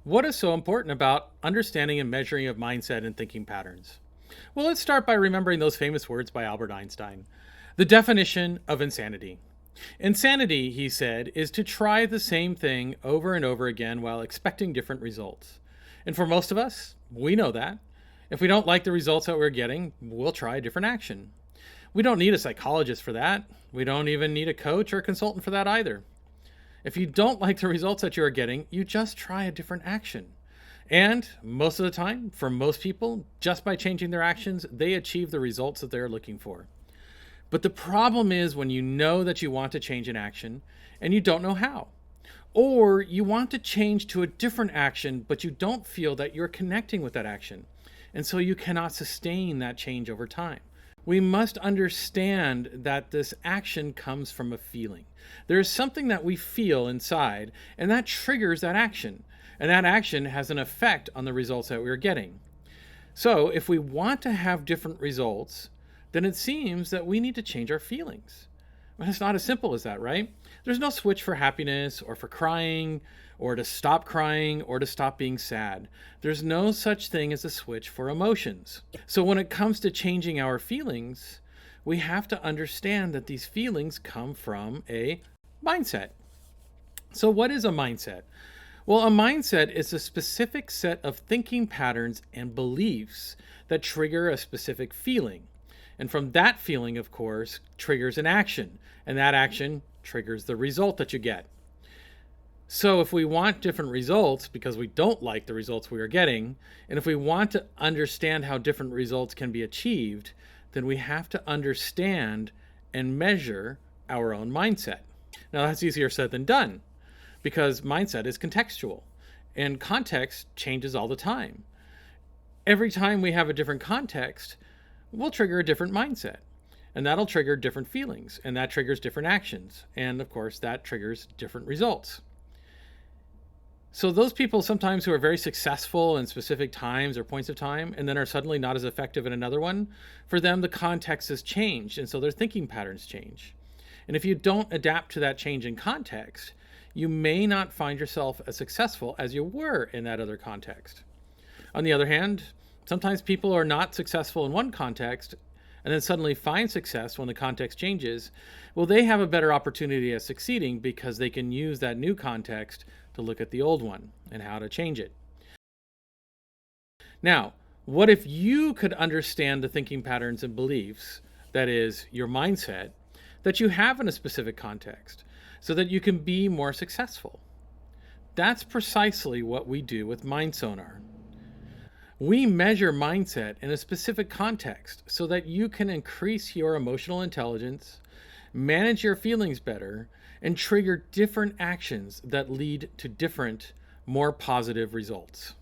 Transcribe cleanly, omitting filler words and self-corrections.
What is so important about understanding and measuring of mindset and thinking patterns? Well, let's start by remembering those famous words by Albert Einstein. The definition of insanity. Insanity, he said, is to try the same thing over and over again while expecting different results. And for most of us, we know that. If we don't like the results that we're getting, we'll try a different action. We don't need a psychologist for that. We don't even need a coach or a consultant for that either. If you don't like the results that you're getting, you just try a different action. And most of the time, for most people, just by changing their actions, they achieve the results that they're looking for. But the problem is when you know that you want to change an action and you don't know how. Or you want to change to a different action, but you don't feel that you're connecting with that action. And so you cannot sustain that change over time. We must understand that this action comes from a feeling. There is something that we feel inside, and that triggers that action. And that action has an effect on the results that we're getting. So if we want to have different results, then it seems that we need to change our feelings. But it's not as simple as that, right? There's no switch for happiness or for crying or to stop crying or to stop being sad. There's no such thing as a switch for emotions. So when it comes to changing our feelings, we have to understand that these feelings come from a mindset. So what is a mindset? Well, a mindset is a specific set of thinking patterns and beliefs that trigger a specific feeling. And from that feeling, of course, triggers an action. And that action triggers the result that you get. So if we want different results because we don't like the results we are getting, and if we want to understand how different results can be achieved, then we have to understand and measure our own mindset. Now that's easier said than done because mindset is contextual and context changes all the time. Every time we have a different context, we'll trigger a different mindset. And that'll trigger different feelings, and that triggers different actions. And of course, that triggers different results. So those people sometimes who are very successful in specific times or points of time, and then are suddenly not as effective in another one, for them, the context has changed. And so their thinking patterns change. And if you don't adapt to that change in context, you may not find yourself as successful as you were in that other context. On the other hand, sometimes people are not successful in one context and then suddenly find success when the context changes. Well, they have a better opportunity at succeeding because they can use that new context to look at the old one and how to change it. Now, what if you could understand the thinking patterns and beliefs, that is, your mindset, that you have in a specific context so that you can be more successful? That's precisely what we do with MindSonar. We measure mindset in a specific context so that you can increase your emotional intelligence, manage your feelings better, and trigger different actions that lead to different, more positive results.